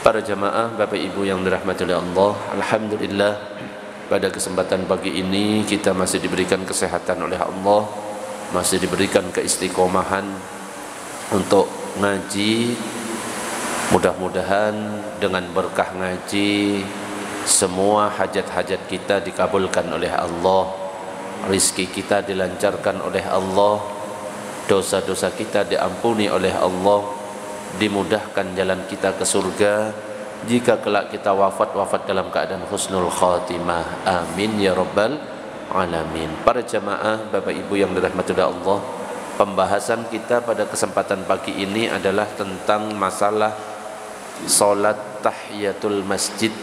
Para jamaah, Bapak Ibu yang dirahmati oleh Allah, alhamdulillah pada kesempatan pagi ini kita masih diberikan kesehatan oleh Allah, masih diberikan keistiqomahan untuk ngaji. Mudah-mudahan dengan berkah ngaji semua hajat-hajat kita dikabulkan oleh Allah, rizki kita dilancarkan oleh Allah, dosa-dosa kita diampuni oleh Allah, dimudahkan jalan kita ke surga jika kelak kita wafat dalam keadaan husnul khatimah. Amin ya rabbal alamin. Para jamaah, Bapak Ibu yang dirahmati Allah, pembahasan kita pada kesempatan pagi ini adalah tentang masalah salat tahiyatul masjid.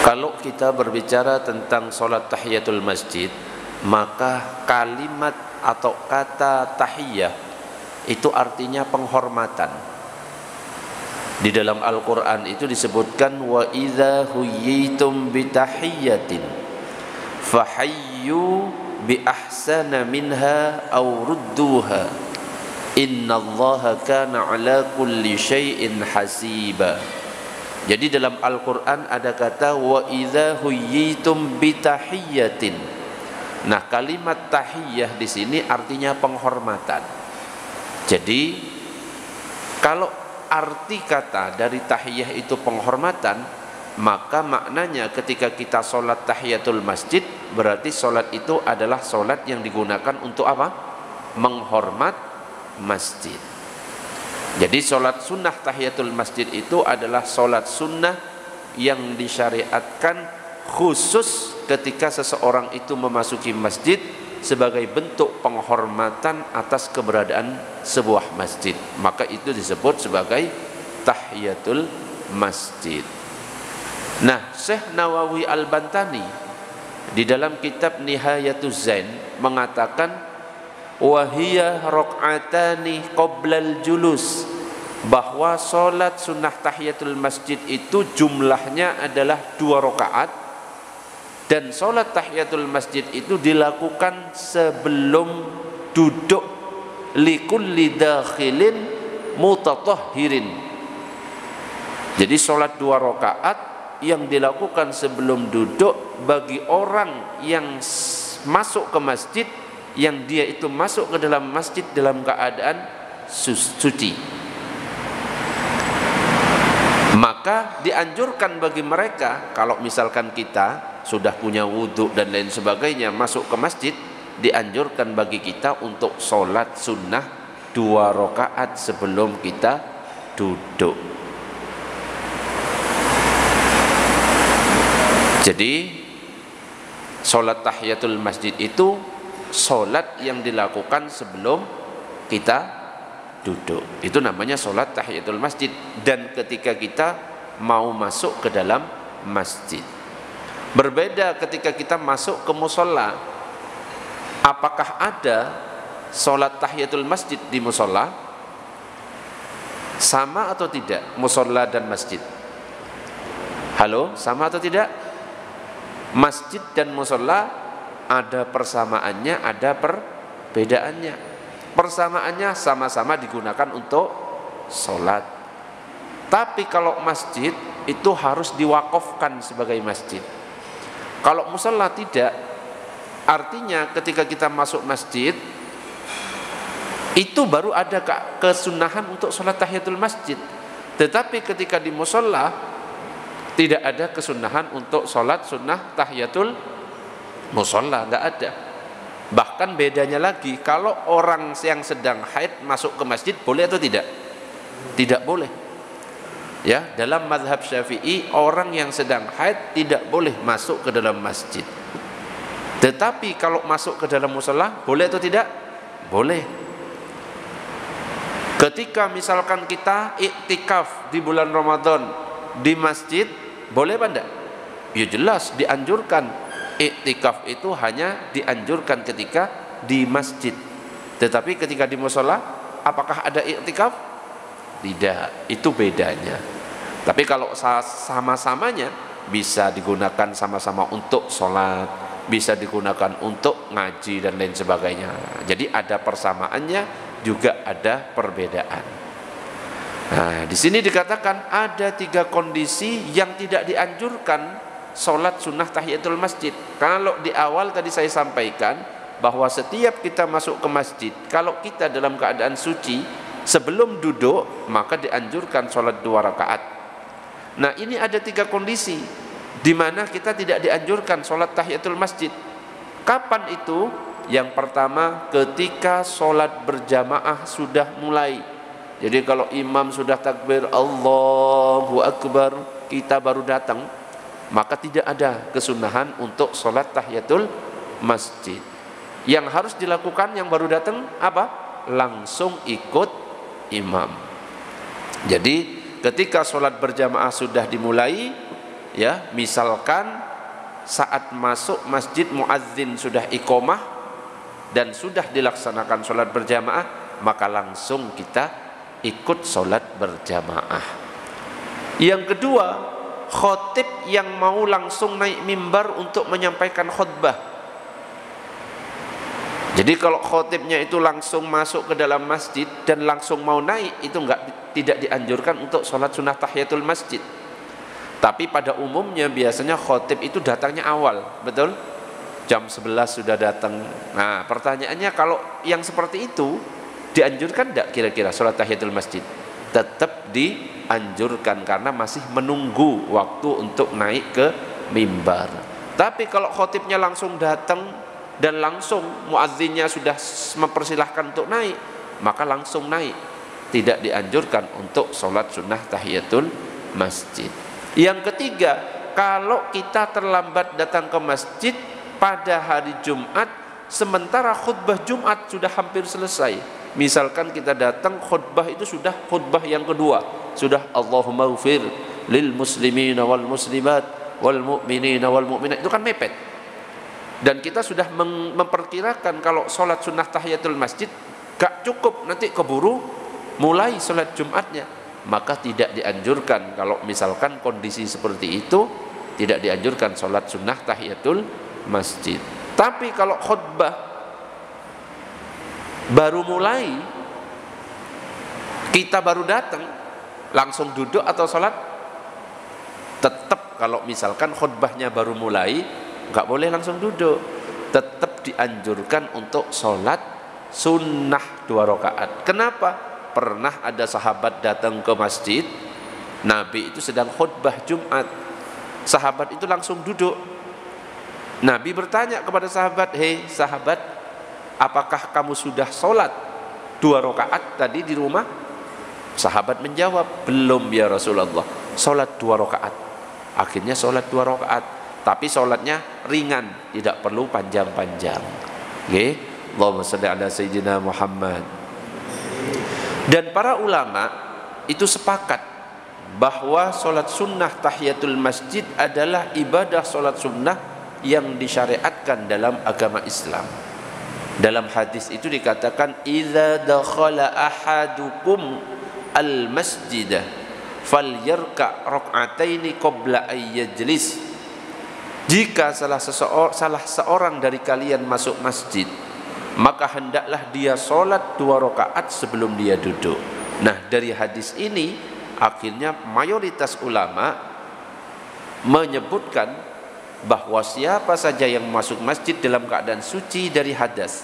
Kalau kita berbicara tentang salat tahiyatul masjid, maka kalimat atau kata tahiyah itu artinya penghormatan. Di dalam Al-Quran itu disebutkan wa idza huyyitum bitahiyyatin fahayyu bi ahsana minha aw rudduha innallaha kana ala kulli syai'in hasiba. Jadi dalam Al-Quran ada kata wa idza huyyitum bitahiyyatin. Nah, kalimat tahiyah di sini artinya penghormatan. Jadi kalau arti kata dari tahiyah itu penghormatan, maka maknanya ketika kita sholat tahiyatul masjid, berarti sholat itu adalah sholat yang digunakan untuk apa? Menghormat masjid. Jadi sholat sunnah tahiyatul masjid itu adalah sholat sunnah yang disyariatkan khusus ketika seseorang itu memasuki masjid sebagai bentuk penghormatan atas keberadaan sebuah masjid, maka itu disebut sebagai tahiyatul masjid. Nah, Syekh Nawawi Al-Bantani di dalam kitab Nihayatuz Zain mengatakan wahiyya raq'atani qoblal julus, bahwa salat sunnah tahiyatul masjid itu jumlahnya adalah 2 rakaat. Dan sholat tahiyatul masjid itu dilakukan sebelum duduk likulli dakhilin mutatahhirin. Jadi sholat 2 rakaat yang dilakukan sebelum duduk bagi orang yang masuk ke masjid, yang dia itu masuk ke dalam masjid dalam keadaan suci. Maka dianjurkan bagi mereka, kalau misalkan kita sudah punya wudhu dan lain sebagainya, masuk ke masjid, dianjurkan bagi kita untuk sholat sunnah 2 rakaat sebelum kita duduk. Jadi sholat tahiyatul masjid itu sholat yang dilakukan sebelum kita duduk. Itu namanya sholat tahiyatul masjid. Dan ketika kita mau masuk ke dalam masjid, berbeda ketika kita masuk ke musola. Apakah ada sholat tahiyatul masjid di musola? Sama atau tidak musola dan masjid? Halo, sama atau tidak? Masjid dan musola ada persamaannya, ada perbedaannya. Persamaannya sama-sama digunakan untuk sholat. Tapi kalau masjid itu harus diwakafkan sebagai masjid. Kalau musola tidak. Artinya ketika kita masuk masjid, itu baru ada kesunahan untuk sholat tahiyatul masjid. Tetapi ketika di musola, tidak ada kesunahan untuk sholat sunnah tahiyatul musola, nggak ada. Bahkan bedanya lagi, kalau orang yang sedang haid masuk ke masjid, boleh atau tidak? Tidak boleh. Ya, dalam mazhab Syafi'i, orang yang sedang haid tidak boleh masuk ke dalam masjid. Tetapi kalau masuk ke dalam musola, boleh atau tidak? Boleh. Ketika misalkan kita iktikaf di bulan Ramadan di masjid, boleh apa enggak? Ya jelas dianjurkan. Iktikaf itu hanya dianjurkan ketika di masjid. Tetapi ketika di musola, apakah ada iktikaf? Tidak, itu bedanya. Tapi kalau sama-samanya bisa digunakan sama-sama untuk sholat, bisa digunakan untuk ngaji dan lain sebagainya. Jadi ada persamaannya, juga ada perbedaan. Nah, di sini dikatakan ada 3 kondisi yang tidak dianjurkan sholat sunnah tahiyatul masjid. Kalau di awal tadi saya sampaikan bahwa setiap kita masuk ke masjid, kalau kita dalam keadaan suci, sebelum duduk maka dianjurkan sholat 2 rakaat. Nah, ini ada 3 kondisi di mana kita tidak dianjurkan sholat tahiyatul masjid. Kapan itu? Yang pertama, ketika sholat berjamaah sudah mulai. Jadi kalau imam sudah takbir Allahu Akbar, kita baru datang, maka tidak ada kesunahan untuk sholat tahiyatul masjid. Yang harus dilakukan yang baru datang apa? Langsung ikut imam. Jadi ketika sholat berjamaah sudah dimulai, ya, misalkan saat masuk masjid muadzin sudah iqomah dan sudah dilaksanakan sholat berjamaah, maka langsung kita ikut sholat berjamaah. Yang kedua, khotib yang mau langsung naik mimbar untuk menyampaikan khutbah. Jadi kalau khotibnya itu langsung masuk ke dalam masjid dan langsung mau naik, itu tidak dianjurkan untuk sholat sunnah tahiyatul masjid. Tapi pada umumnya biasanya khotib itu datangnya awal, betul? Jam 11 sudah datang. Nah, pertanyaannya, kalau yang seperti itu dianjurkan tidak kira-kira sholat tahiyatul masjid? Tetap dianjurkan karena masih menunggu waktu untuk naik ke mimbar. Tapi kalau khotibnya langsung datang dan langsung muazzinnya sudah mempersilahkan untuk naik, maka langsung naik. Tidak dianjurkan untuk sholat sunnah tahiyatul masjid. Yang ketiga, kalau kita terlambat datang ke masjid pada hari Jumat, sementara khutbah Jumat sudah hampir selesai. Misalkan kita datang, khutbah itu sudah khutbah yang kedua, sudah Allahumma ghfir lil muslimina wal muslimat wal mu'minina wal mu'minat, itu kan mepet. Dan kita sudah memperkirakan kalau sholat sunnah tahiyatul masjid gak cukup, nanti keburu mulai sholat Jumatnya, maka tidak dianjurkan. Kalau misalkan kondisi seperti itu, tidak dianjurkan sholat sunnah tahiyatul masjid. Tapi kalau khutbah baru mulai, kita baru datang, langsung duduk atau sholat? Tetap kalau misalkan khutbahnya baru mulai, nggak boleh langsung duduk. Tetap dianjurkan untuk sholat sunnah 2 rakaat. Kenapa? Pernah ada sahabat datang ke masjid, Nabi itu sedang khutbah Jumat, sahabat itu langsung duduk. Nabi bertanya kepada sahabat, hei sahabat, apakah kamu sudah sholat 2 rakaat tadi di rumah? Sahabat menjawab, belum ya Rasulullah, sholat 2 rakaat. Akhirnya sholat 2 rakaat, tapi sholatnya ringan, tidak perlu panjang-panjang. Okay? Allahumma shalli ala sayyidina Muhammad. Dan para ulama itu sepakat bahwa sholat sunnah tahiyatul masjid adalah ibadah sholat sunnah yang disyariatkan dalam agama Islam. Dalam hadis itu dikatakan, idza dakhala ahadukum al-masjidah falyarka rak'ataini qabla ay yajlis. Jika salah seorang dari kalian masuk masjid, maka hendaklah dia sholat 2 rakaat sebelum dia duduk. Nah, dari hadis ini akhirnya mayoritas ulama menyebutkan bahwa siapa saja yang masuk masjid dalam keadaan suci dari hadas,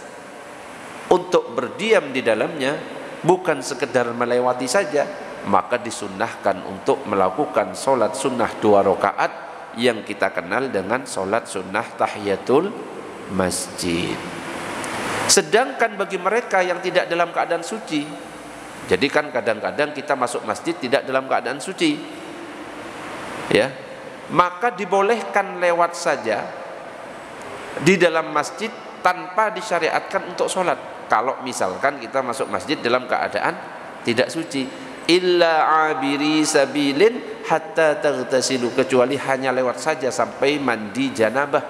untuk berdiam di dalamnya, bukan sekedar melewati saja, maka disunnahkan untuk melakukan sholat sunnah 2 rakaat yang kita kenal dengan sholat sunnah tahiyatul masjid. Sedangkan bagi mereka yang tidak dalam keadaan suci, jadi kan kadang-kadang kita masuk masjid tidak dalam keadaan suci, ya, maka dibolehkan lewat saja di dalam masjid tanpa disyariatkan untuk sholat. Kalau misalkan kita masuk masjid dalam keadaan tidak suci, illa abiri sabilin hatta taghtasilu, kecuali hanya lewat saja sampai mandi janabah,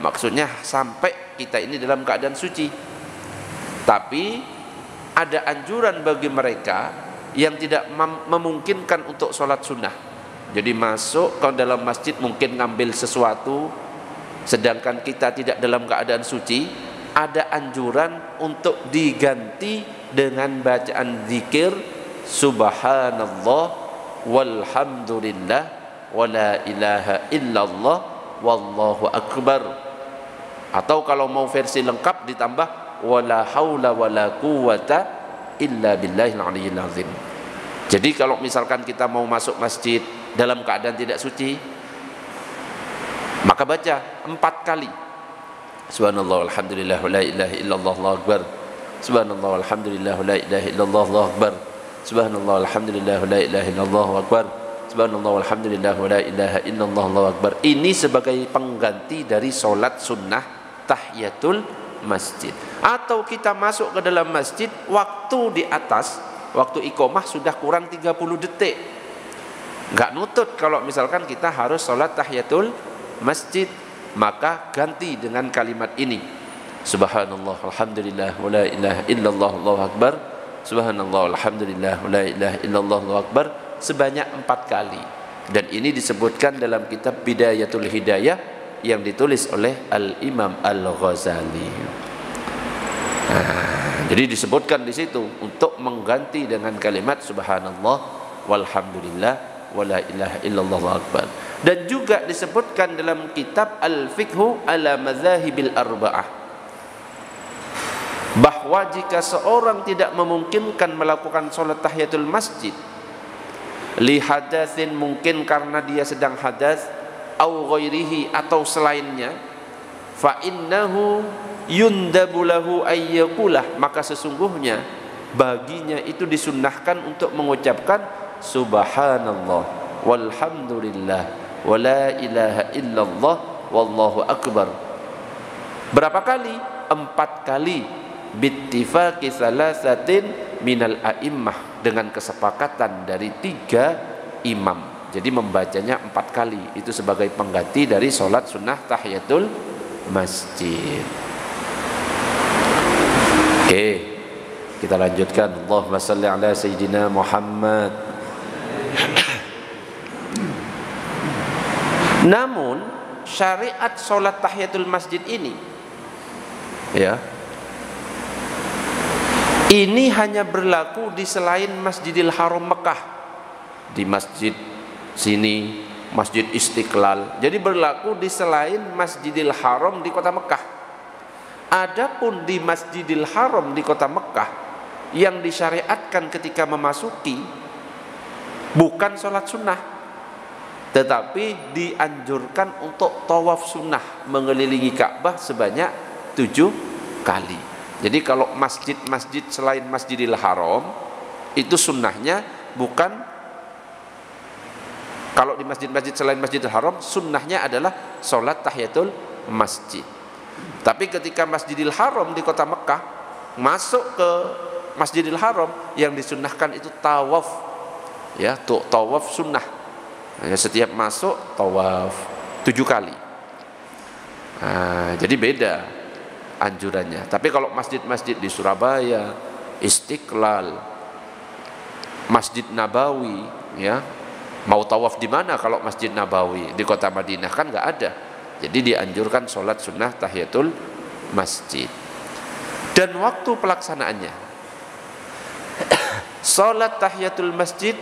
maksudnya sampai kita ini dalam keadaan suci. Tapi ada anjuran bagi mereka yang tidak memungkinkan untuk sholat sunnah. Jadi masuk ke dalam masjid mungkin ngambil sesuatu, sedangkan kita tidak dalam keadaan suci, ada anjuran untuk diganti dengan bacaan zikir subhanallah walhamdulillah wala ilaha illallah wallahu akbar. Atau kalau mau versi lengkap ditambah wala haula wala quwata illa billahil aliyyil azim. Jadi kalau misalkan kita mau masuk masjid dalam keadaan tidak suci, maka baca 4 kali subhanallah walhamdulillah wala ilaha illallah allahu akbar, subhanallah walhamdulillah wala ilaha illallah allahu akbar, subhanallah walhamdulillah wala ilaha illallah allahu akbar, subhanallah walhamdulillah wala ilaha illallah allahu akbar. Ini sebagai pengganti dari sholat sunnah tahiyatul masjid. Atau kita masuk ke dalam masjid, waktu di atas, waktu iqamah sudah kurang 30 detik, nggak nutut kalau misalkan kita harus sholat tahiyatul masjid, maka ganti dengan kalimat ini subhanallah alhamdulillah wala ilaha illallah allahu akbar, subhanallah alhamdulillah wala ilaha illallah allahu akbar sebanyak 4 kali. Dan ini disebutkan dalam kitab Bidayatul Hidayah yang ditulis oleh Al-Imam Al-Ghazali. Jadi disebutkan di situ untuk mengganti dengan kalimat subhanallah walhamdulillah wala ilaha illallah allahu akbar. Dan juga disebutkan dalam kitab Al-Fiqhu ala Madzahibil Arba'ah bahwa jika seorang tidak memungkinkan melakukan sholat tahiyatul masjid li hadatsin, mungkin karena dia sedang hadas, au ghairihi, atau selainnya, fa innahu yundabu lahu ayyaqulah, maka sesungguhnya baginya itu disunnahkan untuk mengucapkan subhanallah walhamdulillah wala ilaha illallah wallahu akbar. Berapa kali? 4 kali. Bittifaqi salasatin minal a'immah, dengan kesepakatan dari 3 imam. Jadi membacanya 4 kali, itu sebagai pengganti dari sholat sunnah tahiyatul masjid. Oke, kita lanjutkan. Allahumma salli ala sayyidina Muhammad. Namun syariat sholat tahiyatul masjid ini, ya, ini hanya berlaku di selain Masjidil Haram Mekah. Di masjid sini, Masjid Istiqlal, jadi berlaku di selain Masjidil Haram di kota Mekah. Adapun di Masjidil Haram di kota Mekah, yang disyariatkan ketika memasuki bukan sholat sunnah, tetapi dianjurkan untuk tawaf sunnah mengelilingi Ka'bah sebanyak 7 kali. Jadi kalau masjid-masjid selain Masjidil Haram itu sunnahnya bukan, kalau di masjid-masjid selain Masjidil Haram sunnahnya adalah sholat tahiyatul masjid. Tapi ketika Masjidil Haram di kota Mekah, masuk ke Masjidil Haram, yang disunnahkan itu tawaf, ya, tawaf sunnah. Ya, setiap masuk tawaf 7 kali. Jadi beda anjurannya. Tapi kalau masjid-masjid di Surabaya, Istiqlal, Masjid Nabawi, ya, mau tawaf di mana kalau Masjid Nabawi? Di kota Madinah kan nggak ada. Jadi dianjurkan sholat sunnah tahiyatul masjid. Dan waktu pelaksanaannya, sholat tahiyatul masjid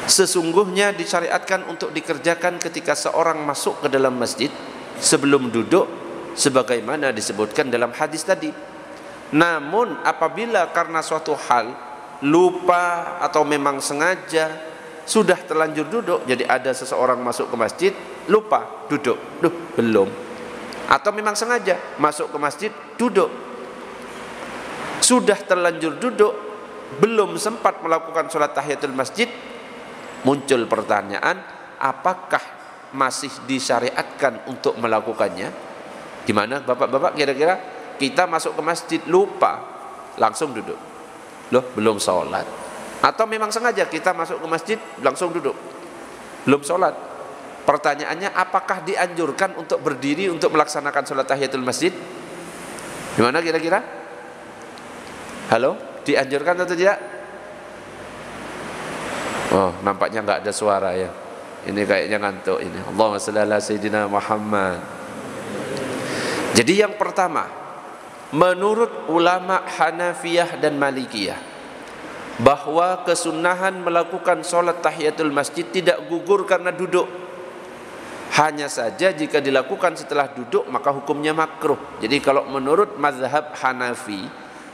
sesungguhnya disyariatkan untuk dikerjakan ketika seorang masuk ke dalam masjid sebelum duduk, sebagaimana disebutkan dalam hadis tadi. Namun apabila karena suatu hal lupa atau memang sengaja sudah terlanjur duduk, jadi ada seseorang masuk ke masjid lupa duduk, belum, atau memang sengaja masuk ke masjid duduk, sudah terlanjur duduk, belum sempat melakukan sholat tahiyatul masjid, muncul pertanyaan, apakah masih disyariatkan untuk melakukannya? Gimana bapak-bapak, kira-kira kita masuk ke masjid lupa langsung duduk, loh belum sholat, atau memang sengaja kita masuk ke masjid langsung duduk belum sholat? Pertanyaannya, apakah dianjurkan untuk berdiri untuk melaksanakan sholat tahiyatul masjid? Gimana kira-kira? Halo, dianjurkan atau tidak? Oh, nampaknya nggak ada suara ya. Ini kayaknya ngantuk ini. Allahumma shalli ala sayyidina Muhammad. Jadi yang pertama, menurut ulama Hanafiyah dan Malikiyah, bahwa kesunahan melakukan sholat tahiyatul masjid tidak gugur karena duduk. Hanya saja jika dilakukan setelah duduk maka hukumnya makruh. Jadi kalau menurut mazhab Hanafi,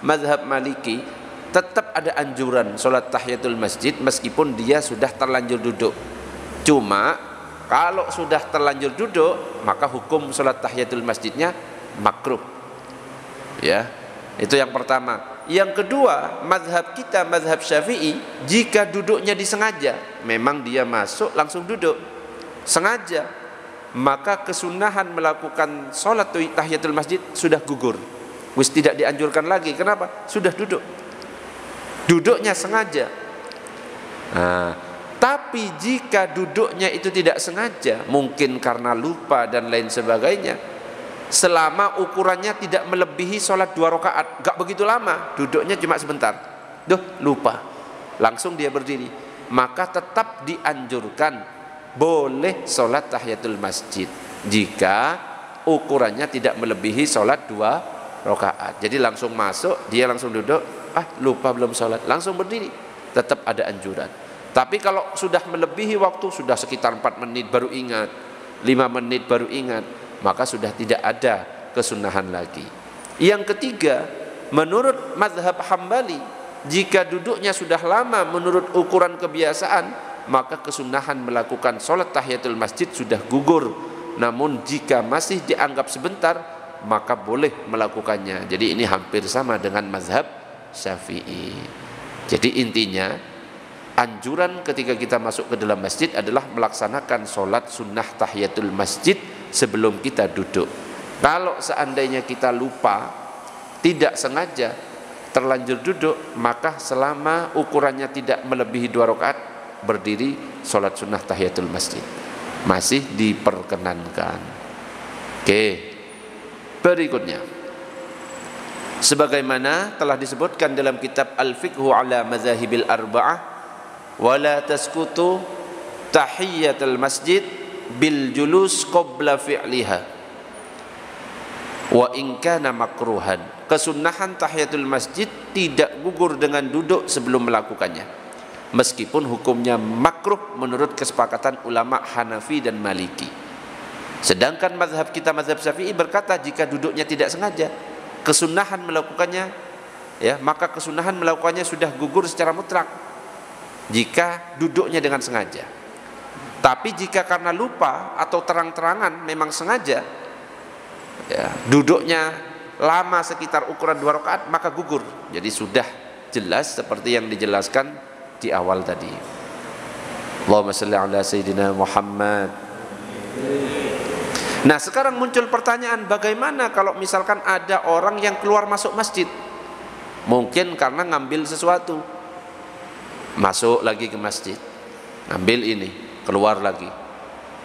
mazhab Maliki, tetap ada anjuran sholat tahiyatul masjid meskipun dia sudah terlanjur duduk. Cuma kalau sudah terlanjur duduk maka hukum sholat tahiyatul masjidnya makruh. Ya, itu yang pertama. Yang kedua, mazhab kita, mazhab Syafi'i, jika duduknya disengaja, memang dia masuk langsung duduk sengaja, maka kesunahan melakukan sholat tahiyatul masjid sudah gugur, wis tidak dianjurkan lagi. Kenapa? Sudah duduk, duduknya sengaja. Nah, tapi jika duduknya itu tidak sengaja, mungkin karena lupa dan lain sebagainya, selama ukurannya tidak melebihi sholat 2 rakaat, gak begitu lama, duduknya cuma sebentar, lupa, langsung dia berdiri, maka tetap dianjurkan boleh sholat tahiyatul masjid jika ukurannya tidak melebihi sholat 2 rakaat. Jadi langsung masuk, dia langsung duduk, lupa belum sholat, langsung berdiri, tetap ada anjuran. Tapi kalau sudah melebihi waktu, sudah sekitar 4 menit baru ingat, 5 menit baru ingat, maka sudah tidak ada kesunahan lagi. Yang ketiga, menurut mazhab Hambali, jika duduknya sudah lama menurut ukuran kebiasaan, maka kesunahan melakukan sholat tahiyatul masjid sudah gugur. Namun jika masih dianggap sebentar, maka boleh melakukannya. Jadi ini hampir sama dengan mazhab Syafi'i. Jadi intinya, anjuran ketika kita masuk ke dalam masjid adalah melaksanakan sholat sunnah tahiyatul masjid sebelum kita duduk. Kalau seandainya kita lupa, tidak sengaja terlanjur duduk, maka selama ukurannya tidak melebihi 2 rakaat, berdiri sholat sunnah tahiyatul masjid masih diperkenankan. Oke, berikutnya, sebagaimana telah disebutkan dalam kitab Al-Fiqhu ala Mazahibil Arba'ah, wala taskutu tahiyatul masjid bil julus qabla fi'liha wa in kana makruhan. Kesunahan tahiyatul masjid tidak gugur dengan duduk sebelum melakukannya, meskipun hukumnya makruh menurut kesepakatan ulama Hanafi dan Maliki. Sedangkan mazhab kita, mazhab Syafi'i, berkata jika duduknya tidak sengaja, kesunahan melakukannya, ya, maka kesunahan melakukannya sudah gugur secara mutlak jika duduknya dengan sengaja. Tapi jika karena lupa atau terang-terangan memang sengaja, ya, duduknya lama sekitar ukuran 2 rakaat, maka gugur. Jadi sudah jelas seperti yang dijelaskan di awal tadi. Allahumma shalli ala sayyidina Muhammad. Nah, sekarang muncul pertanyaan, bagaimana kalau misalkan ada orang yang keluar masuk masjid, mungkin karena ngambil sesuatu, masuk lagi ke masjid, ngambil ini, keluar lagi,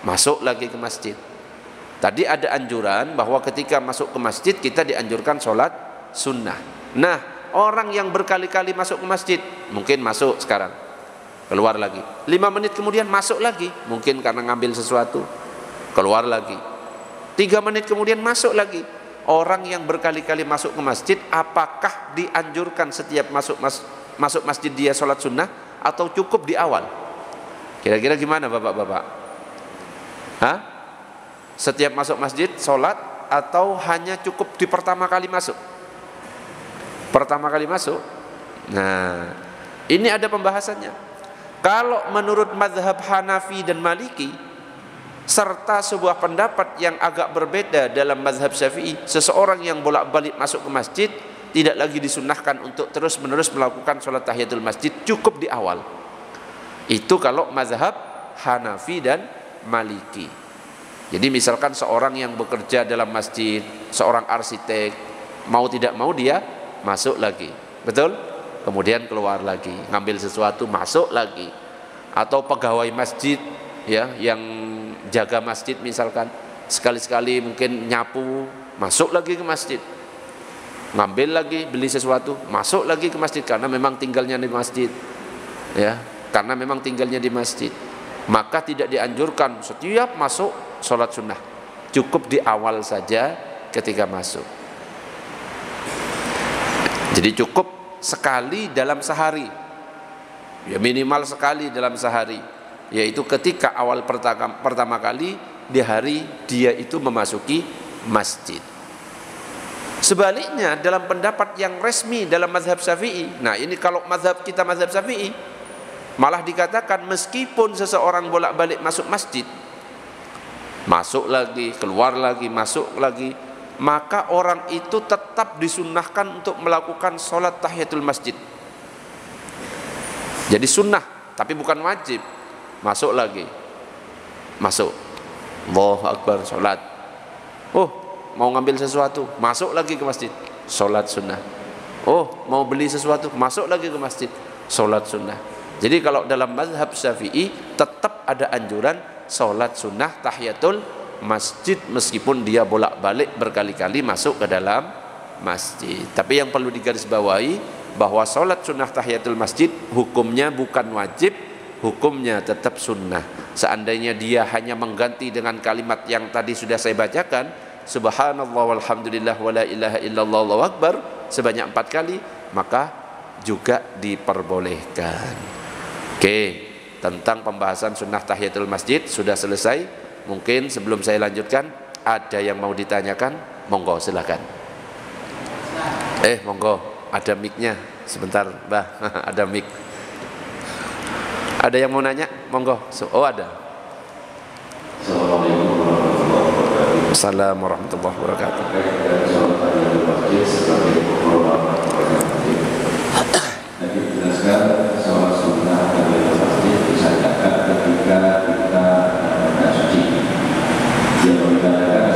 masuk lagi ke masjid. Tadi ada anjuran bahwa ketika masuk ke masjid kita dianjurkan sholat sunnah. Nah, orang yang berkali-kali masuk ke masjid, mungkin masuk sekarang, keluar lagi, 5 menit kemudian masuk lagi, mungkin karena ngambil sesuatu, keluar lagi, 3 menit kemudian masuk lagi. Orang yang berkali-kali masuk ke masjid, apakah dianjurkan setiap masuk masjid dia sholat sunnah atau cukup di awal? Kira-kira gimana bapak-bapak? Hah? Setiap masuk masjid sholat atau hanya cukup di pertama kali masuk? Pertama kali masuk? Nah, ini ada pembahasannya. Kalau menurut mazhab Hanafi dan Maliki, serta sebuah pendapat yang agak berbeda dalam mazhab Syafi'i, seseorang yang bolak-balik masuk ke masjid tidak lagi disunnahkan untuk terus-menerus melakukan sholat tahiyatul masjid, cukup di awal. Itu kalau mazhab Hanafi dan Maliki. Jadi misalkan seorang yang bekerja dalam masjid, seorang arsitek, mau tidak mau dia masuk lagi, betul? Kemudian keluar lagi, ngambil sesuatu, masuk lagi. Atau pegawai masjid, ya, yang jaga masjid misalkan, sekali-sekali mungkin nyapu, masuk lagi ke masjid, ngambil lagi, beli sesuatu, masuk lagi ke masjid, karena memang tinggalnya di masjid, ya, karena memang tinggalnya di masjid. Maka tidak dianjurkan setiap masuk sholat sunnah, cukup di awal saja ketika masuk. Jadi cukup sekali dalam sehari Ya minimal sekali dalam sehari, yaitu ketika awal pertama kali di hari dia itu memasuki masjid. Sebaliknya dalam pendapat yang resmi dalam mazhab Syafi'i, nah ini kalau mazhab kita mazhab Syafi'i, malah dikatakan meskipun seseorang bolak-balik masuk masjid, masuk lagi, keluar lagi, masuk lagi, maka orang itu tetap disunnahkan untuk melakukan sholat tahiyatul masjid. Jadi sunnah, tapi bukan wajib. Masuk lagi, masuk, Allahu Akbar, sholat. Oh, mau ngambil sesuatu, masuk lagi ke masjid, sholat sunnah. Oh, mau beli sesuatu, masuk lagi ke masjid, sholat sunnah. Jadi kalau dalam mazhab Syafi'i tetap ada anjuran sholat sunnah tahiyatul masjid meskipun dia bolak-balik berkali-kali masuk ke dalam masjid. Tapi yang perlu digarisbawahi bahwa sholat sunnah tahiyatul masjid hukumnya bukan wajib, hukumnya tetap sunnah. Seandainya dia hanya mengganti dengan kalimat yang tadi sudah saya bacakan, subhanallah walhamdulillah wala ilaha illallah Allahu akbar, sebanyak 4 kali, maka juga diperbolehkan. Oke, tentang pembahasan sunnah tahiyatul masjid sudah selesai. Mungkin sebelum saya lanjutkan ada yang mau ditanyakan, monggo silakan. Monggo, ada mic-nya sebentar, Mbah. Ada mic. Ada yang mau nanya? Monggo. Oh, ada. Assalamualaikum warahmatullahi wabarakatuh. Tadi jelaskan sholat sunnah dari masjid disyariatkan ketika kita tidak suci. Yang dikatakan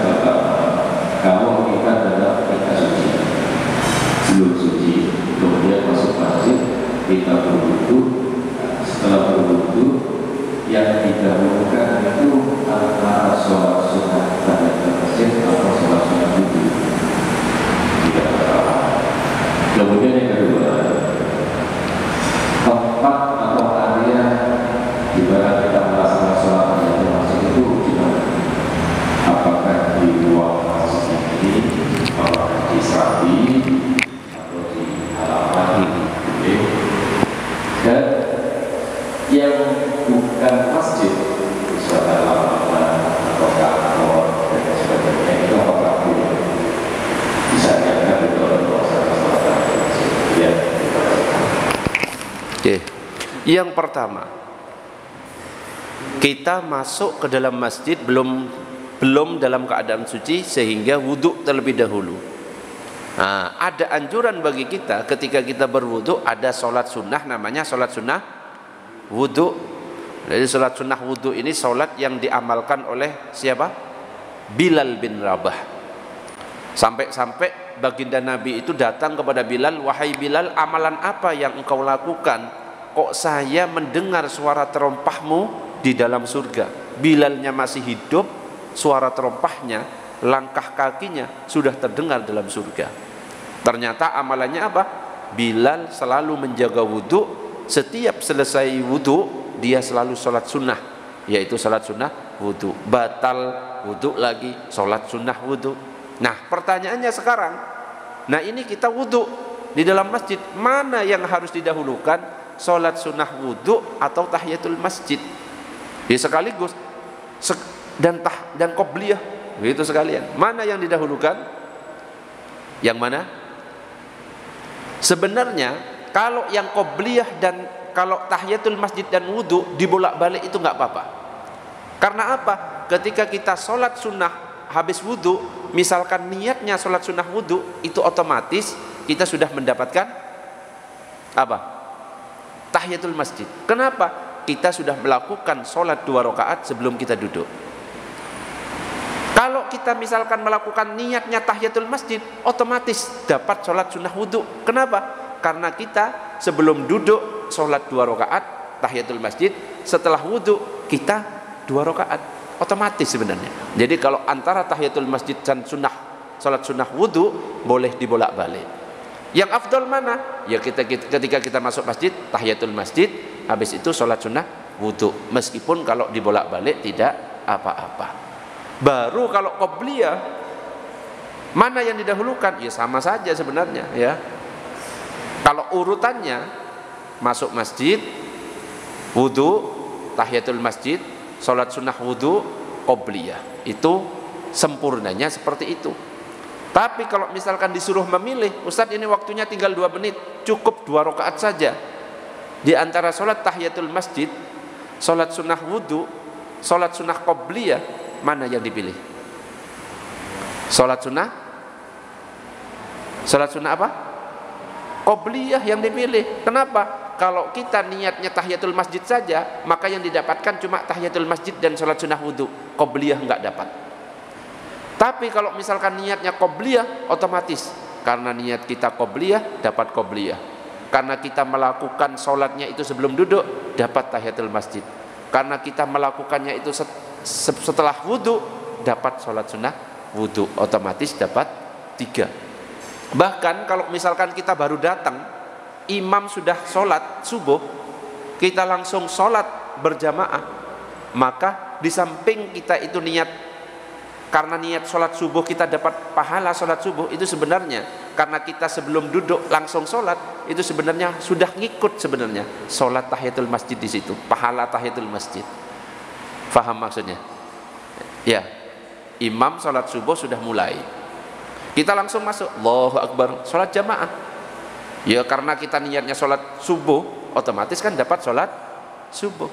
kalau kita tetap tidak suci, sebelum suci, kemudian masuk masjid kita berwudu. Setelah berwudu, yang didahulukan itu antara sholat sunnah dari masjid atau sholat sunnah wudu. Kemudian yang kedua, tempat atau area di mana kita melaksanakan sholat tahiyatul masjid itu gimana? Apakah di ruang masjid ini, apakah di sapi atau di halaman? Dan yang bukan masjid, misalnya halaman atau kantor dan sebagainya, itu apakah boleh? Bisa dianggap itu adalah sholat tahiyatul masjid. Ya. Oke. Yang pertama, kita masuk ke dalam masjid belum dalam keadaan suci sehingga wudhu terlebih dahulu. Nah, ada anjuran bagi kita ketika kita berwudhu, ada sholat sunnah namanya sholat sunnah wudhu. Jadi sholat sunnah wudhu ini sholat yang diamalkan oleh siapa? Bilal bin Rabah. Sampai baginda Nabi itu datang kepada Bilal, wahai Bilal, amalan apa yang engkau lakukan? Kok saya mendengar suara terompahmu di dalam surga? Bilalnya masih hidup, suara terompahnya, langkah kakinya sudah terdengar dalam surga. Ternyata amalannya apa? Bilal selalu menjaga wudhu. Setiap selesai wudhu, dia selalu sholat sunnah, yaitu sholat sunnah wudhu. Batal wudhu lagi, sholat sunnah wudhu. Nah pertanyaannya sekarang, nah ini kita wudhu di dalam masjid, mana yang harus didahulukan? Sholat sunnah wudhu atau tahiyatul masjid? Ya sekaligus dan qobliyah itu sekalian. Mana yang didahulukan? Yang mana? Sebenarnya kalau yang qobliyah dan kalau tahiyatul masjid dan wudhu dibolak-balik itu nggak apa-apa. Karena apa? Ketika kita sholat sunnah habis wudhu, misalkan niatnya sholat sunnah wudhu, itu otomatis kita sudah mendapatkan apa? Tahiyatul masjid. Kenapa? Kita sudah melakukan sholat 2 rakaat sebelum kita duduk. Kalau kita misalkan melakukan niatnya tahiyatul masjid, otomatis dapat sholat sunnah wudhu. Kenapa? Karena kita sebelum duduk sholat 2 rakaat tahiyatul masjid, setelah wudhu kita 2 rakaat, otomatis sebenarnya. Jadi kalau antara tahiyatul masjid dan sholat sunnah wudhu boleh dibolak-balik. Yang afdal mana? Ya ketika kita masuk masjid, tahiyatul masjid, habis itu sholat sunnah wudhu. Meskipun kalau dibolak-balik tidak apa-apa. Baru kalau qobliyah, mana yang didahulukan? Ya sama saja sebenarnya ya. Kalau urutannya, masuk masjid, wudu, tahiyatul masjid, sholat sunnah wudu, qobliyah. Itu sempurnanya seperti itu. Tapi kalau misalkan disuruh memilih, Ustadz ini waktunya tinggal 2 menit, cukup 2 rakaat saja. Di antara sholat tahiyatul masjid, sholat sunnah wudu, sholat sunnah qobliyah, mana yang dipilih? Sholat sunnah apa? Qobliyah yang dipilih. Kenapa? Kalau kita niatnya tahiyatul masjid saja, maka yang didapatkan cuma tahiyatul masjid dan sholat sunnah wudu. Qobliyah enggak dapat. Tapi kalau misalkan niatnya qobliyah, otomatis karena niat kita qobliyah, dapat qobliyah. Karena kita melakukan sholatnya itu sebelum duduk, dapat tahiyatul masjid. Karena kita melakukannya itu setelah wudu, dapat sholat sunnah wudu, otomatis dapat 3. Bahkan kalau misalkan kita baru datang, imam sudah sholat subuh, kita langsung sholat berjamaah, maka di samping kita itu niat, karena niat sholat subuh kita dapat pahala sholat subuh, itu sebenarnya karena kita sebelum duduk langsung sholat, itu sebenarnya sudah ngikut sebenarnya sholat tahiyatul masjid di situ, pahala tahiyatul masjid. Faham maksudnya? Ya, imam sholat subuh sudah mulai, kita langsung masuk, Allahu Akbar, sholat jamaah. Ya karena kita niatnya sholat subuh, otomatis kan dapat sholat subuh.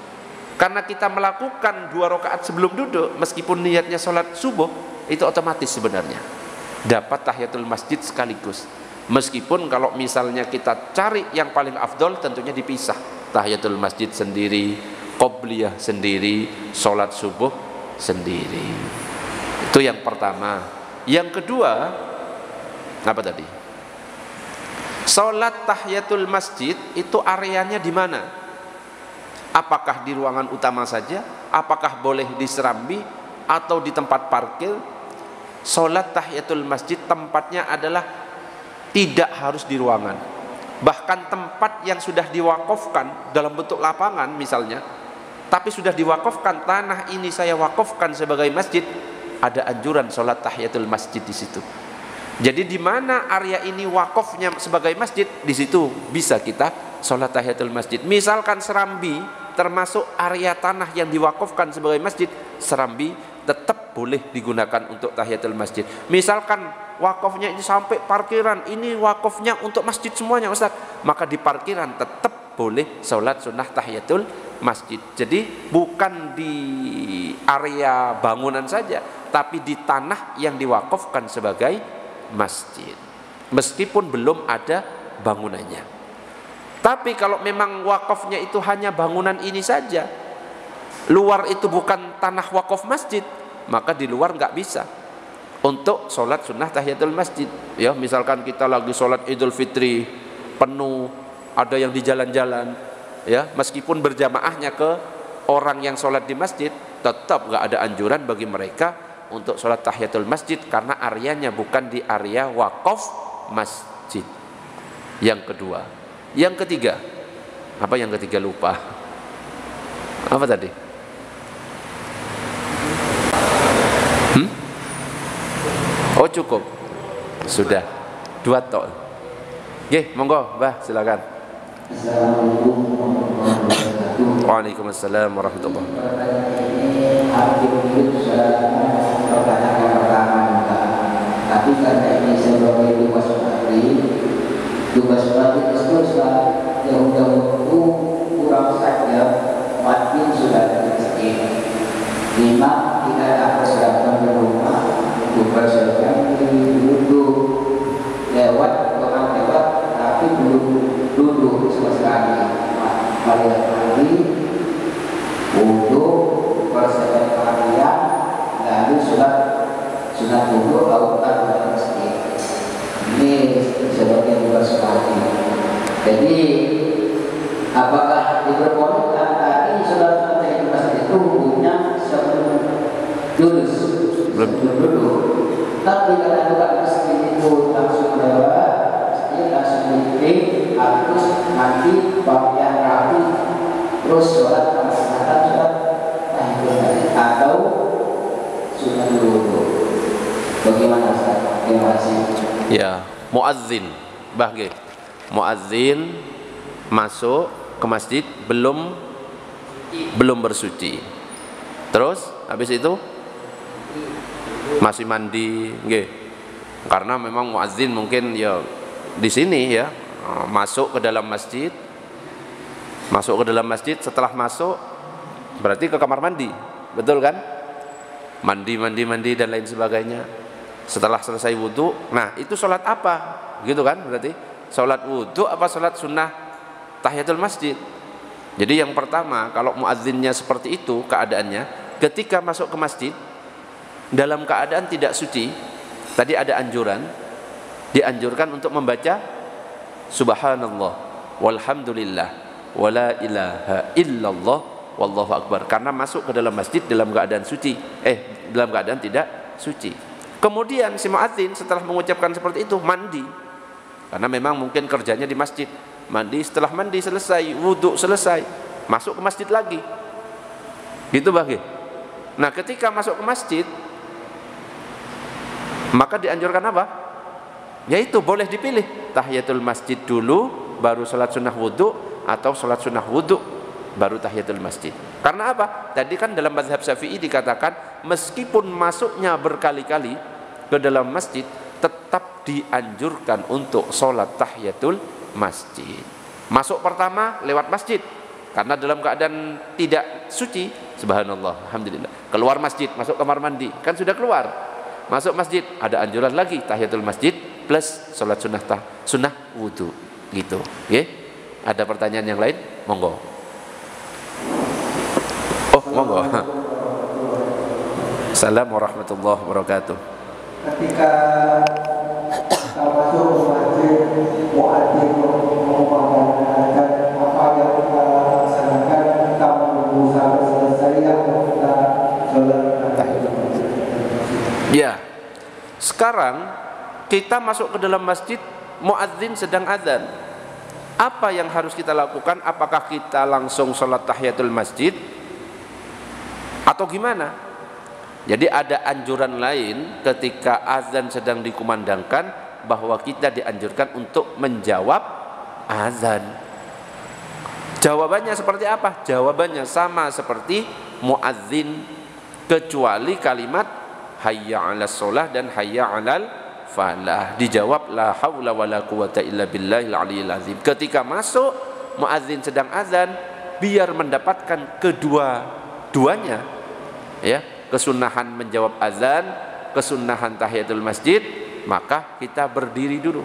Karena kita melakukan 2 rakaat sebelum duduk, meskipun niatnya sholat subuh, itu otomatis sebenarnya dapat tahiyatul masjid sekaligus. Meskipun kalau misalnya kita cari yang paling afdol, tentunya dipisah, tahiyatul masjid sendiri, qobliyah sendiri, sholat subuh sendiri. Itu yang pertama. Yang kedua, apa tadi? Sholat tahiyatul masjid itu areanya di mana? Apakah di ruangan utama saja? Apakah boleh di serambi atau di tempat parkir? Sholat tahiyatul masjid tempatnya adalah tidak harus di ruangan. Bahkan tempat yang sudah diwakafkan dalam bentuk lapangan misalnya, tapi sudah diwakafkan, tanah ini saya wakafkan sebagai masjid, ada anjuran sholat tahiyatul masjid di situ. Jadi di mana area ini wakafnya sebagai masjid, di situ bisa kita sholat tahiyatul masjid. Misalkan serambi termasuk area tanah yang diwakafkan sebagai masjid, serambi tetap boleh digunakan untuk tahiyatul masjid. Misalkan wakafnya ini sampai parkiran, ini wakafnya untuk masjid semuanya Ustaz, maka di parkiran tetap boleh sholat sunnah tahiyatul masjid. Jadi bukan di area bangunan saja, tapi di tanah yang diwakafkan sebagai masjid, meskipun belum ada bangunannya. Tapi kalau memang wakafnya itu hanya bangunan ini saja, luar itu bukan tanah wakaf masjid, maka di luar nggak bisa untuk sholat sunnah tahiyatul masjid. Ya, misalkan kita lagi sholat Idul Fitri penuh, ada yang di jalan-jalan, ya, meskipun berjamaahnya ke orang yang sholat di masjid, tetap nggak ada anjuran bagi mereka untuk sholat tahiyatul masjid karena areanya bukan di area wakaf masjid. Yang kedua. Yang ketiga, apa yang ketiga lupa? Apa tadi? Oh cukup, sudah 2 tok. Oke, monggo, Mbah, silakan. Assalamualaikum warahmatullahi wabarakatuh. Waalaikumsalam warahmatullahi wabarakatuh. Tapi karena ini sebagai tugas praktik itu yang dahulu kurang saja, makin sudah sedikit. 5 kita akan serahkan di rumah, dipersiapkan duduk lewat orang lewat, tapi belum duduk sama sekali. Mari mandi, wudhu, persiapan pakaian, lalu sunat wudhu, autan dan masjid. Ini sebagai tugas praktik. Jadi apakah diperbolehkan tadi sholat tahiyatul masjid itu hukumnya sebelum duduk? Tapi kalau bukan masjid itu langsung lewat, masjid langsung duduk, harus mandi pakaian rapi, terus sholat melaksanakan sholat tahiyatul masjid atau sunat wudhu. Bagaimana Ustaz? Terima kasih. Ya, muadzin, muadzin masuk ke masjid belum belum bersuci. Terus habis itu masih mandi, nggih. Karena memang muadzin mungkin ya di sini ya masuk ke dalam masjid. Masuk ke dalam masjid, setelah masuk berarti ke kamar mandi. Betul kan? Mandi dan lain sebagainya. Setelah selesai wudu, nah itu sholat apa? Gitu kan berarti? Sholat wudu apa sholat sunnah tahiyatul masjid? Jadi yang pertama, kalau muadzinnya seperti itu keadaannya, ketika masuk ke masjid dalam keadaan tidak suci, tadi ada anjuran, dianjurkan untuk membaca subhanallah walhamdulillah wala ilaha illallah wallahu akbar, karena masuk ke dalam masjid dalam keadaan suci, dalam keadaan tidak suci. Kemudian si muadzin setelah mengucapkan seperti itu mandi, karena memang mungkin kerjanya di masjid, mandi, setelah mandi selesai, wudhu selesai, masuk ke masjid lagi, gitu bagi. Nah ketika masuk ke masjid maka dianjurkan apa? Yaitu boleh dipilih tahiyatul masjid dulu baru salat sunnah wudhu, atau sholat sunnah wudhu baru tahiyatul masjid. Karena apa? Tadi kan dalam mazhab Syafi'i dikatakan meskipun masuknya berkali-kali ke dalam masjid tetap dianjurkan untuk sholat tahiyatul masjid. Masuk pertama lewat masjid karena dalam keadaan tidak suci, subhanallah, alhamdulillah. Keluar masjid, masuk kamar mandi, kan sudah keluar. Masuk masjid ada anjuran lagi tahiyatul masjid plus sholat sunnah wudhu, gitu. Okay? Ada pertanyaan yang lain? Monggo. Oh, monggo. Assalamualaikum warahmatullahi wabarakatuh. Ketika kita masuk ke masjid, muadzin mengumandangkan apa yang kita laksanakan, kita menunggu sampai selesai atau kita sholat tahiyatul masjid. Ya. Sekarang kita masuk ke dalam masjid, muadzin sedang azan. Apa yang harus kita lakukan? Apakah kita langsung sholat tahiyatul masjid atau gimana? Jadi ada anjuran lain ketika azan sedang dikumandangkan, bahwa kita dianjurkan untuk menjawab azan. Jawabannya seperti apa? Jawabannya sama seperti muadzin, kecuali kalimat hayya 'alas sholah dan hayya 'alal falah. Dijawab la haula wala quwata illa billahil aliyil azim. Ketika masuk muadzin sedang azan, biar mendapatkan kedua-duanya, ya, kesunahan menjawab azan, kesunahan tahiyatul masjid, maka kita berdiri dulu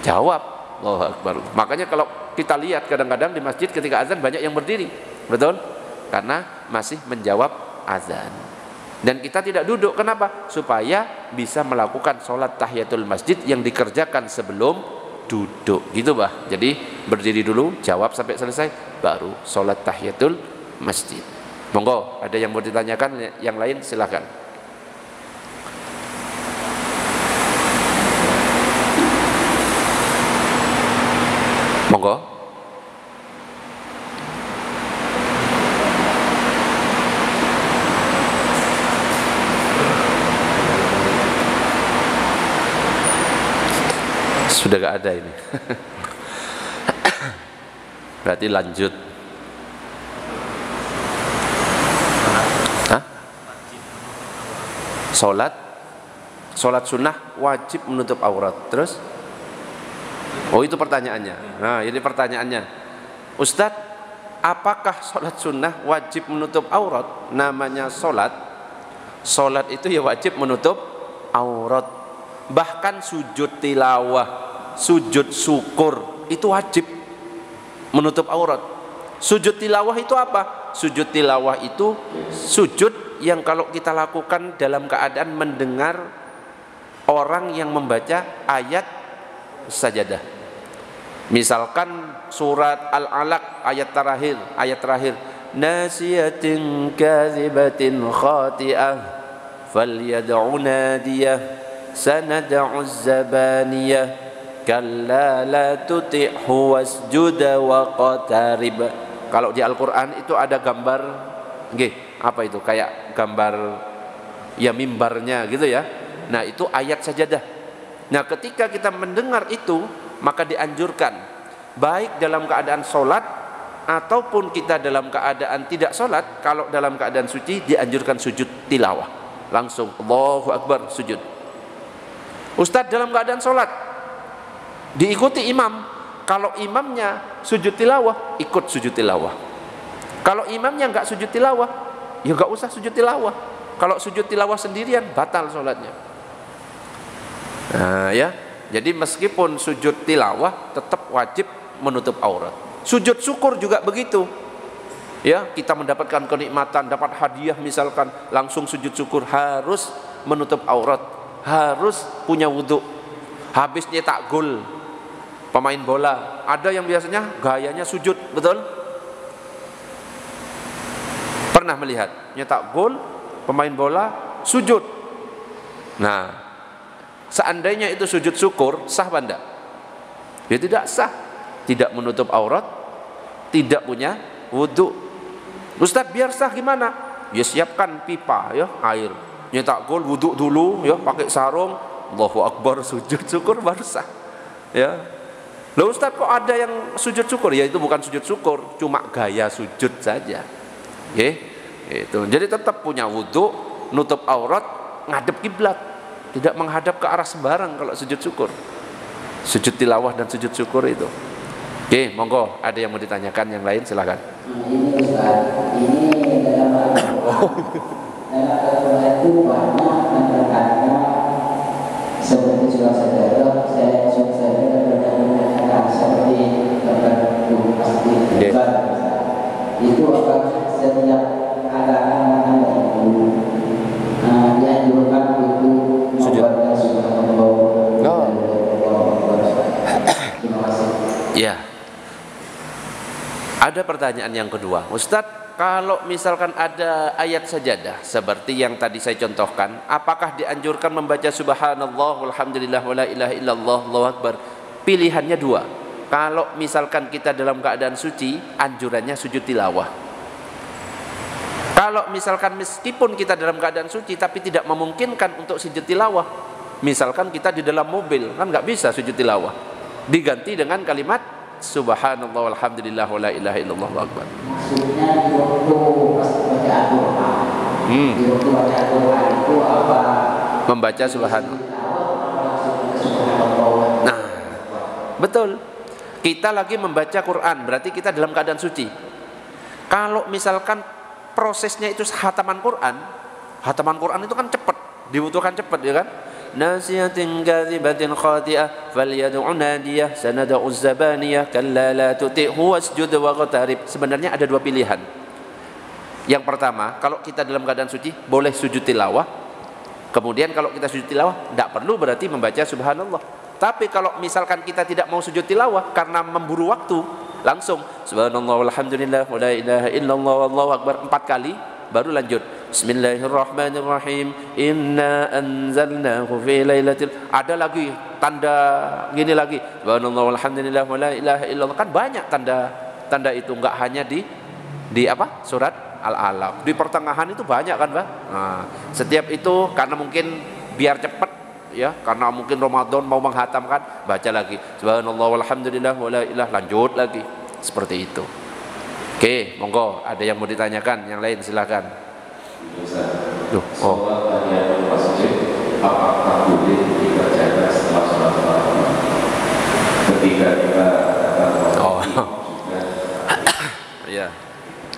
jawab Allahu akbar. Makanya kalau kita lihat kadang-kadang di masjid ketika azan banyak yang berdiri, betul? Karena masih menjawab azan. Dan kita tidak duduk, kenapa? Supaya bisa melakukan sholat tahiyatul masjid yang dikerjakan sebelum duduk, gitu bah. Jadi berdiri dulu, jawab sampai selesai, baru sholat tahiyatul masjid. Monggo, ada yang mau ditanyakan, yang lain silakan. Monggo. Sudah gak ada ini. Berarti lanjut. Hah? Sholat sunnah wajib menutup aurat. Terus? Oh, itu pertanyaannya. Nah, ini pertanyaannya. Ustadz, apakah sholat sunnah wajib menutup aurat? Namanya sholat itu ya wajib menutup aurat. Bahkan sujud tilawah, sujud syukur itu wajib menutup aurat. Sujud tilawah itu apa? Sujud tilawah itu sujud yang kalau kita lakukan dalam keadaan mendengar orang yang membaca ayat sajadah. Misalkan surat Al-Alaq ayat terakhir, nasiyatin kadzibatin khati'ah falyad'u nadiyah sanad'uz zabaniyah kalla la tuti'hu wasjud waqtarib. Kalau di Al-Qur'an itu ada gambar, apa itu? Kayak gambar ya mimbarnya gitu ya. Nah, itu ayat sajadah. Nah, ketika kita mendengar itu, maka dianjurkan baik dalam keadaan sholat ataupun kita dalam keadaan tidak sholat, kalau dalam keadaan suci dianjurkan sujud tilawah, langsung Allahu Akbar sujud. Ustadz dalam keadaan sholat diikuti imam, kalau imamnya sujud tilawah ikut sujud tilawah. Kalau imamnya nggak sujud tilawah ya nggak usah sujud tilawah. Kalau sujud tilawah sendirian batal sholatnya. Nah ya, jadi meskipun sujud tilawah tetap wajib menutup aurat. Sujud syukur juga begitu. Ya, kita mendapatkan kenikmatan, dapat hadiah misalkan, langsung sujud syukur harus menutup aurat, harus punya wudhu. Habis nyetak gol pemain bola, ada yang biasanya gayanya sujud, betul? Pernah melihat nyetak gol pemain bola sujud. Nah, seandainya itu sujud syukur, sah apa enggak? Ya tidak sah, tidak menutup aurat, tidak punya wudhu. Ustadz biar sah gimana? Ya siapkan pipa ya air, nyetak gol wudhu dulu ya pakai sarung, Allahu Akbar sujud syukur baru sah. Ya. Loh Ustadz kok ada yang sujud syukur? Ya itu bukan sujud syukur, cuma gaya sujud saja. Itu. Jadi tetap punya wudhu, nutup aurat, ngadep kiblat, tidak menghadap ke arah sembarang kalau sujud syukur. Sujud tilawah dan sujud syukur itu. Oke, monggo ada yang mau ditanyakan yang lain silakan. Ini Ustaz, ini dalam Al-Quran itu banyak menerangkannya seperti surah Sajadah, saya menerangkan seperti tergantung pasti debat. Itu akan setiap anak-anak itu dianjurkan itu membaca subhanallah. Terima kasih. Ya. Ada pertanyaan yang kedua, Ustadz, kalau misalkan ada ayat sajadah seperti yang tadi saya contohkan, apakah dianjurkan membaca subhanallah walhamdulillah wala ilaha illallah Allahu akbar? Pilihannya dua. Kalau misalkan kita dalam keadaan suci, anjurannya sujud tilawah. Kalau misalkan meskipun kita dalam keadaan suci tapi tidak memungkinkan untuk sujud tilawah, misalkan kita di dalam mobil, kan nggak bisa sujud tilawah, diganti dengan kalimat subhanallah walhamdulillah wala ilaha illallah Allahu akbar. Maksudnya di waktu pas baca Al-Quran, di waktu baca Al-Quran itu apa? Membaca subhanallah. Nah, betul. Kita lagi membaca Quran, berarti kita dalam keadaan suci. Kalau misalkan prosesnya itu hataman Quran itu kan cepat, dibutuhkan cepat ya kan? Nasiyatin kadhibatin khati'ah falyad'u nadiyah sanad'u zabaniyah kalla la tuti'hu wasjud waqtarib. Sebenarnya ada dua pilihan. Yang pertama, kalau kita dalam keadaan suci boleh sujud tilawah. Kemudian kalau kita sujud tilawah tidak perlu berarti membaca subhanallah. Tapi kalau misalkan kita tidak mau sujud tilawah karena memburu waktu, langsung subhanallah walhamdulillah wala ilaha illallah wallahu akbar 4 kali baru lanjut. Bismillahirrahmanirrahim. Inna anzalnahu fi lailatul. Ada lagi tanda gini lagi. Subhanallah walhamdulillah wala ilaha illallah. Kan banyak tanda itu, enggak hanya di apa? Surat Al-Alaq. Di pertengahan itu banyak kan, Pak? Nah, setiap itu karena mungkin biar cepat ya, karena mungkin Ramadan mau menghatamkan, baca lagi subhanallah walhamdulillah wala ilaha, lanjut lagi. Seperti itu. Oke, monggo ada yang mau ditanyakan, yang lain silakan. Duh, apakah boleh dikerjakan setelah sholat tarawih? Ketika kita ya.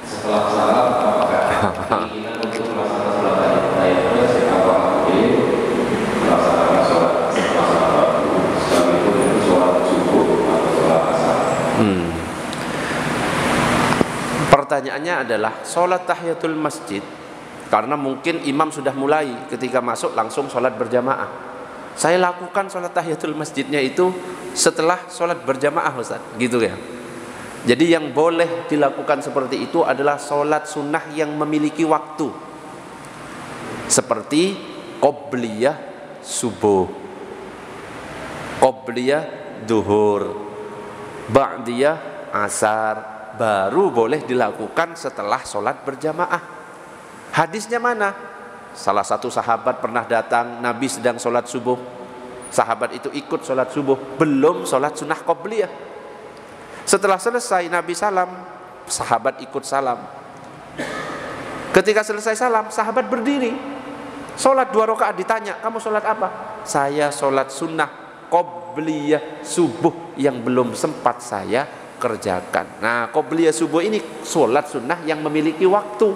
Setelah salam, apakah keinginan untuk melaksanakan sholat tarawih apakah boleh melaksanakan sholat setelah sholat tarawih sekalipun itu sholat subuh atau sholat asar? Pertanyaannya adalah sholat tahiyatul masjid. Karena mungkin imam sudah mulai ketika masuk langsung sholat berjamaah. Saya lakukan sholat tahiyatul masjidnya itu setelah sholat berjamaah, Ustaz, gitu ya. Jadi yang boleh dilakukan seperti itu adalah sholat sunnah yang memiliki waktu, seperti qobliyah subuh, qobliyah duhur, ba'diyah asar, baru boleh dilakukan setelah sholat berjamaah. Hadisnya mana? Salah satu sahabat pernah datang, Nabi sedang sholat subuh. Sahabat itu ikut sholat subuh, belum sholat sunnah qobliyah. Setelah selesai Nabi salam, sahabat ikut salam. Ketika selesai salam, sahabat berdiri, sholat 2 rakaat. Ditanya, kamu sholat apa? Saya sholat sunnah qobliyah subuh yang belum sempat saya kerjakan. Nah, qobliyah subuh ini sholat sunnah yang memiliki waktu.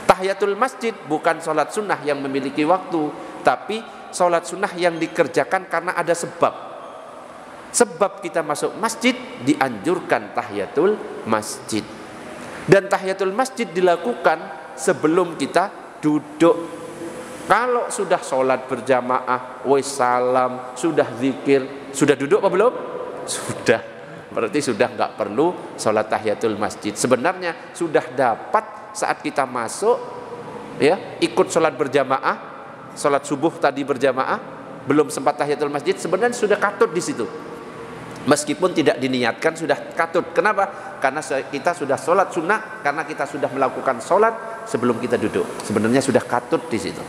Tahiyatul masjid bukan sholat sunnah yang memiliki waktu, tapi sholat sunnah yang dikerjakan karena ada sebab. Sebab kita masuk masjid dianjurkan tahiyatul masjid. Dan tahiyatul masjid dilakukan sebelum kita duduk. Kalau sudah sholat berjamaah, salam, sudah zikir, sudah duduk apa belum? Sudah. Berarti sudah nggak perlu sholat tahiyatul masjid. Sebenarnya sudah dapat saat kita masuk, ya, ikut sholat berjamaah, sholat subuh tadi berjamaah, belum sempat tahiyatul masjid, sebenarnya sudah katut di situ. Meskipun tidak diniatkan sudah katut. Kenapa? Karena kita sudah sholat sunnah, karena kita sudah melakukan sholat sebelum kita duduk. Sebenarnya sudah katut di situ.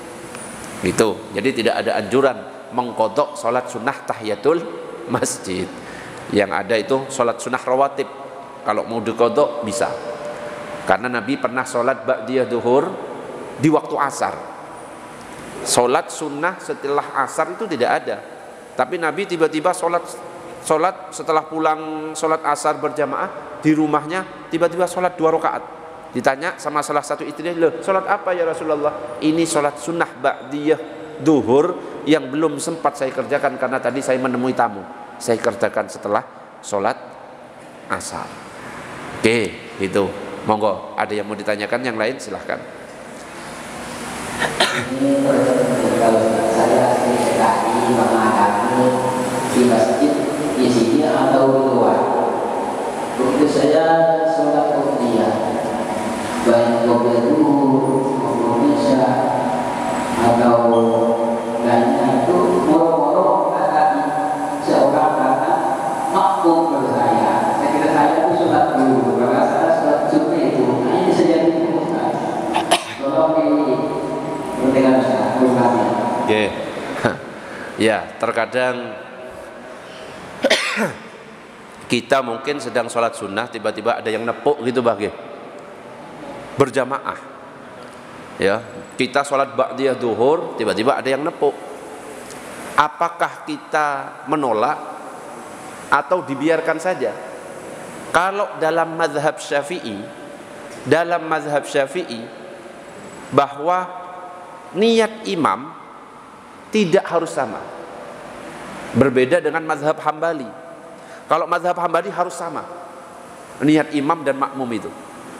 Itu. Jadi tidak ada anjuran mengqadha sholat sunnah tahiyatul masjid. Yang ada itu sholat sunnah rawatib. Kalau mau diqadha bisa. Karena Nabi pernah sholat ba'diyah duhur di waktu asar. Sholat sunnah setelah asar itu tidak ada. Tapi Nabi tiba-tiba sholat setelah pulang sholat asar berjamaah di rumahnya, tiba-tiba sholat 2 rakaat. Ditanya sama salah satu istrinya, loh, sholat apa ya Rasulullah? Ini sholat sunnah ba'diyah duhur yang belum sempat saya kerjakan karena tadi saya menemui tamu. Saya kerjakan setelah sholat asar. Oke, itu. Monggo, ada yang mau ditanyakan yang lain silahkan. Ini kalau saya di menghadapi di masjid isinya atau di luar. Begitu saya sholat qobliyah, baik qobliyah dulu maupun isya atau lainnya, itu moro-moro kata seorang kata makmum bersaya. Saya kira saya itu sholat dulu, karena saya sholat sunnah itu. Nah, ini saja itu. Tolong ini mendengar saya. Oke. Ya, terkadang kita mungkin sedang sholat sunnah, tiba-tiba ada yang nepuk gitu bagi berjamaah, ya, kita sholat ba'diyah duhur, tiba-tiba ada yang nepuk. Apakah kita menolak atau dibiarkan saja? Kalau dalam mazhab Syafi'i, bahwa niat imam tidak harus sama. Berbeda dengan mazhab Hambali. Kalau mazhab Hambali harus sama niat imam dan makmum itu.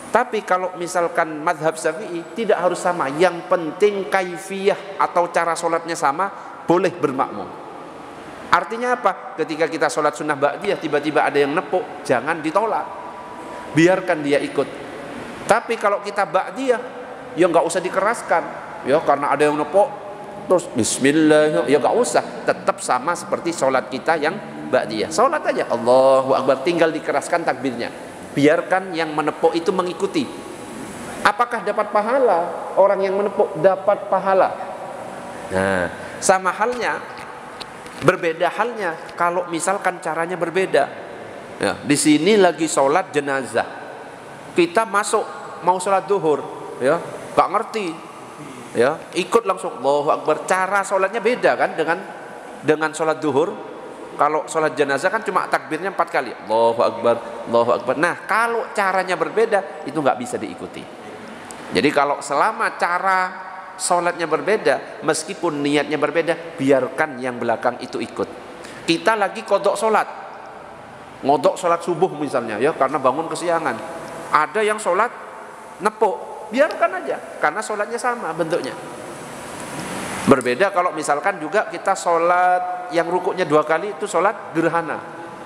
Tapi kalau misalkan mazhab Syafi'i tidak harus sama. Yang penting kaifiyah atau cara sholatnya sama, boleh bermakmum. Artinya apa? Ketika kita sholat sunnah ba'diyah tiba-tiba ada yang nepuk, jangan ditolak, biarkan dia ikut. Tapi kalau kita ba'diyah, ya nggak usah dikeraskan, ya, karena ada yang nepuk terus bismillah, ya nggak usah, tetap sama seperti sholat kita yang ba'diyah. Sholat aja Allahu Akbar, tinggal dikeraskan takbirnya, biarkan yang menepuk itu mengikuti. Apakah dapat pahala? Orang yang menepuk dapat pahala. Nah, sama halnya, berbeda halnya kalau misalkan caranya berbeda. Ya, di sini lagi sholat jenazah, kita masuk mau sholat duhur, ya, nggak ngerti, ya, ikut langsung Allahu Akbar. Cara sholatnya beda kan dengan sholat duhur. Kalau sholat jenazah kan cuma takbirnya 4 kali, Allahu Akbar, Allahu Akbar. Nah, kalau caranya berbeda itu nggak bisa diikuti. Jadi kalau selama cara sholatnya berbeda, meskipun niatnya berbeda, biarkan yang belakang itu ikut. Kita lagi qadha sholat, ngodok sholat subuh misalnya, ya, karena bangun kesiangan. Ada yang sholat nepuk, biarkan aja, karena sholatnya sama bentuknya. Berbeda kalau misalkan juga kita sholat yang rukuknya 2 kali, itu sholat gerhana.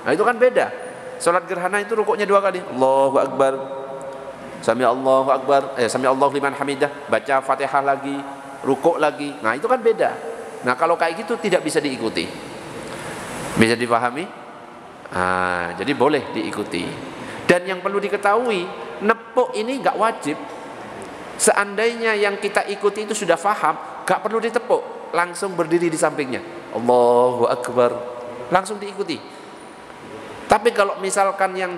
Nah itu kan beda. Sholat gerhana itu rukuknya 2 kali, Allahu Akbar, Sami Allahu Akbar, Sami Allahu liman hamidah, baca Fatihah lagi, rukuk lagi. Nah itu kan beda. Nah kalau kayak gitu tidak bisa diikuti. Bisa dipahami? Nah, jadi boleh diikuti. Dan yang perlu diketahui, nepuk ini nggak wajib. Seandainya yang kita ikuti itu sudah faham, gak perlu ditepuk, langsung berdiri di sampingnya, Allahu Akbar, langsung diikuti. Tapi kalau misalkan yang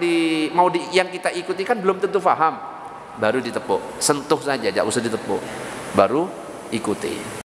kita ikuti kan belum tentu paham, baru ditepuk, sentuh saja, jangan usah ditepuk, baru ikuti.